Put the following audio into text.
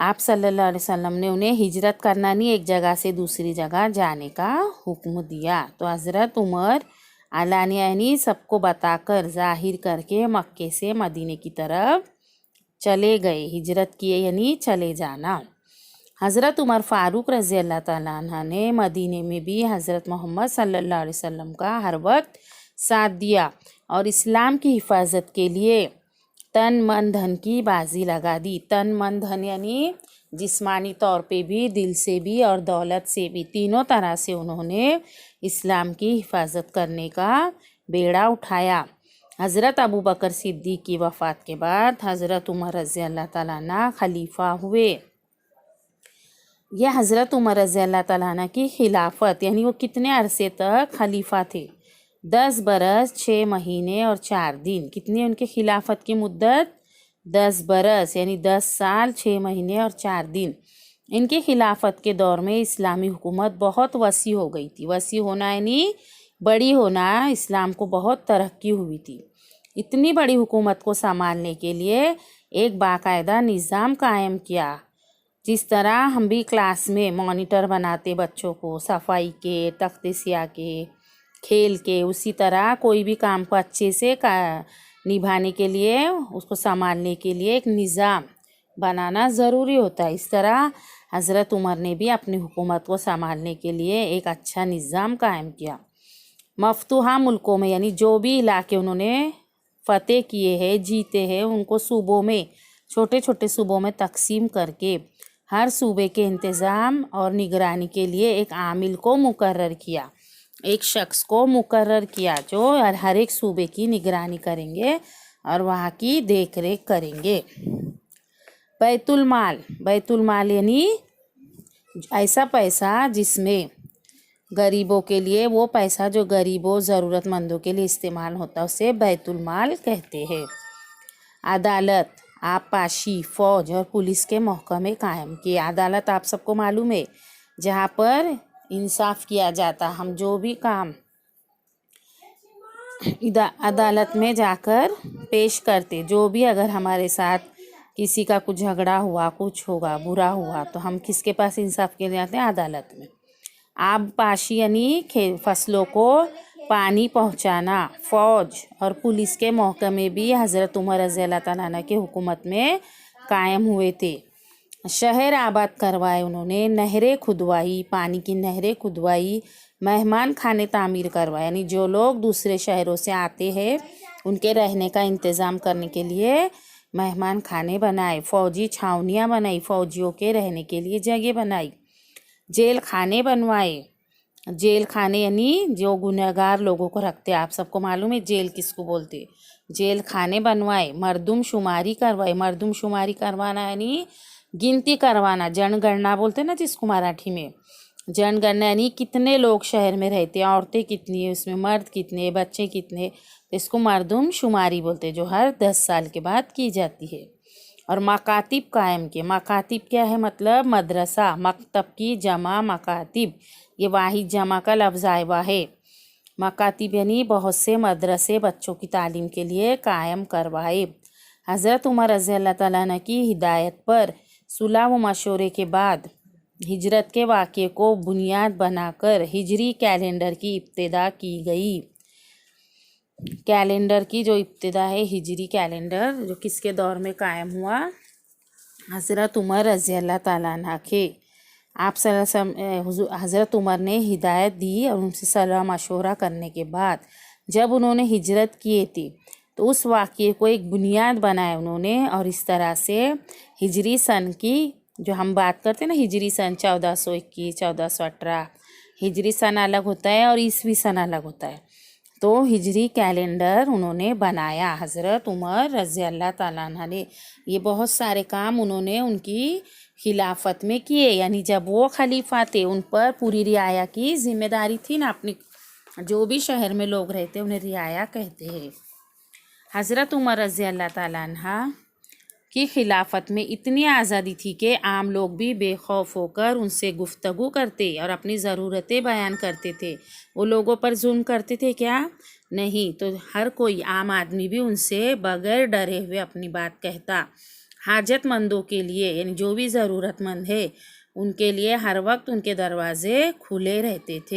آپ صلی اللہ علیہ وسلم نے انہیں ہجرت کرنا نہیں، ایک جگہ سے دوسری جگہ جانے کا حکم دیا۔ تو حضرت عمر علانیہ یعنی سب کو بتا کر، ظاہر کر کے مکے سے مدینے کی طرف چلے گئے، ہجرت کیے یعنی چلے جانا۔ حضرت عمر فاروق رضی اللہ تعالیٰ عنہ نے مدینے میں بھی حضرت محمد صلی اللہ علیہ وسلم کا ہر وقت ساتھ دیا اور اسلام کی حفاظت کے لیے تن من دھن کی بازی لگا دی۔ تن من دھن یعنی جسمانی طور پہ بھی، دل سے بھی اور دولت سے بھی، تینوں طرح سے انہوں نے اسلام کی حفاظت کرنے کا بیڑا اٹھایا۔ حضرت ابو بکر صدیق کی وفات کے بعد حضرت عمر رضی اللہ تعالیٰ عنہ خلیفہ ہوئے۔ یہ حضرت عمر رضی اللہ تعالیٰ عنہ کی خلافت یعنی وہ کتنے عرصے تک خلیفہ تھے؟ 10 برس 6 مہینے اور 4 دن۔ کتنی ان کی خلافت کی مدت؟ 10 برس یعنی 10 سال 6 مہینے اور 4 دن۔ ان کی خلافت کے دور میں اسلامی حکومت بہت وسیع ہو گئی تھی۔ وسیع ہونا یعنی بڑی ہونا، اسلام کو بہت ترقی ہوئی تھی۔ اتنی بڑی حکومت کو سنبھالنے کے لیے ایک باقاعدہ نظام قائم کیا۔ جس طرح ہم بھی کلاس میں مانیٹر بناتے بچوں کو، صفائی کے، تخت سیاہ کے، کھیل کے، اسی طرح کوئی بھی کام کو اچھے سے نبھانے کے لیے، اس کو سنبھالنے کے لیے ایک نظام بنانا ضروری ہوتا ہے۔ اس طرح حضرت عمر نے بھی اپنی حکومت کو سنبھالنے کے لیے ایک اچھا نظام قائم کیا۔ مفتوحہ ملکوں میں یعنی جو بھی علاقے انہوں نے فتح کیے ہیں، جیتے ہیں، ان کو صوبوں میں، چھوٹے چھوٹے صوبوں میں تقسیم کر کے ہر صوبے کے انتظام اور نگرانی کے لیے ایک عامل کو مقرر کیا، ایک شخص کو مقرر کیا جو ہر ایک صوبے کی نگرانی کریں گے اور وہاں کی دیکھ ریکھ کریں گے۔ بیت المال، بیت المال یعنی ایسا پیسہ جس میں غریبوں کے لیے، وہ پیسہ جو غریبوں ضرورت مندوں کے لیے استعمال ہوتا ہے، اسے بیت المال کہتے ہیں۔ عدالت، آبپاشی، فوج اور پولیس کے محکمے قائم کیے۔ عدالت آپ سب کو معلوم ہے، جہاں پر انصاف کیا جاتا، ہم جو بھی کام عدالت میں جا کر پیش کرتے، جو بھی اگر ہمارے ساتھ کسی کا کچھ جھگڑا ہوا، کچھ ہوگا، برا ہوا، تو ہم کس کے پاس انصاف کے لیے جاتے ہیں؟ عدالت میں۔ آبپاشی یعنی فصلوں کو پانی پہنچانا۔ فوج اور پولیس کے محکمے بھی حضرت عمر رضی اللہ تعالیٰ عنہ کے حکومت میں قائم ہوئے تھے۔ شہر آباد کروائے انہوں نے، نہریں کھدوائی، پانی کی نہریں کھدوائی، مہمان خانے تعمیر کروائے، یعنی جو لوگ دوسرے شہروں سے آتے ہیں ان کے رہنے کا انتظام کرنے کے لیے مہمان خانے بنائے، فوجی چھاونیاں بنائی، فوجیوں کے رہنے کے لیے جگہ بنائی، جیل خانے بنوائے۔ جیل خانے یعنی جو گنہگار لوگوں کو رکھتے، آپ سب کو معلوم ہے جیل کس کو بولتے، جیل خانے بنوائے۔ مردم شماری کروائی، مردم شماری کروانا یعنی گنتی کروانا، جن گننا بولتے نا جس کو مراٹھی میں، جن گننا یعنی کتنے لوگ شہر میں رہتے، عورتیں کتنی ہیں اس میں، مرد کتنے ہیں، بچے کتنے، اس کو مردم شماری بولتے، جو ہر 10 سال کے بعد کی جاتی ہے۔ اور مکاتب قائم کیے۔ مکاتب کیا ہے؟ مطلب مدرسہ، مکتب کی جمع مکاتب، یہ واحد جمع کا لفظ آیا ہوا ہے۔ مکاتب یعنی بہت سے مدرسے بچوں کی تعلیم کے لیے قائم کروائے۔ حضرت عمر رضی اللہ تعالیٰ عنہ کی ہدایت پر صلح و مشورے کے بعد ہجرت کے واقعے کو بنیاد بنا کر ہجری کیلنڈر کی ابتدا کی گئی۔ کیلنڈر کی جو ابتدا ہے، ہجری کیلنڈر، جو کس کے دور میں قائم ہوا؟ حضرت عمر رضی اللہ تعالیٰ عنہ کے۔ آپ صلی اللہ علیہ وسلم، حضرت عمر نے ہدایت دی اور ان سے صلاح مشورہ کرنے کے بعد جب انہوں نے ہجرت کیے تھی تو اس واقعے کو ایک بنیاد بنایا انہوں نے، اور اس طرح سے ہجری سن کی جو ہم بات کرتے ہیں نا، ہجری سن 1421 1418، ہجری سن الگ ہوتا ہے اور عیسوی سن الگ ہوتا ہے، تو ہجری کیلنڈر انہوں نے بنایا حضرت عمر رضی اللہ تعالیٰ عنہ نے۔ یہ بہت سارے کام انہوں نے ان کی خلافت میں کیے، یعنی جب وہ خلیفہ تھے ان پر پوری رعایا کی ذمہ داری تھی نا، اپنی جو بھی شہر میں لوگ رہتے انہیں رعایا کہتے ہیں۔ حضرت عمر رضی اللہ تعالیٰ عنہ کی خلافت میں اتنی آزادی تھی کہ عام لوگ بھی بے خوف ہو کر ان سے گفتگو کرتے اور اپنی ضرورتیں بیان کرتے تھے۔ وہ لوگوں پر ظلم کرتے تھے کیا؟ نہیں، تو ہر کوئی عام آدمی بھی ان سے بغیر ڈرے ہوئے اپنی بات کہتا۔ حاجت مندوں کے لیے یعنی جو بھی ضرورت مند ہے ان کے لیے ہر وقت ان کے دروازے کھلے رہتے تھے۔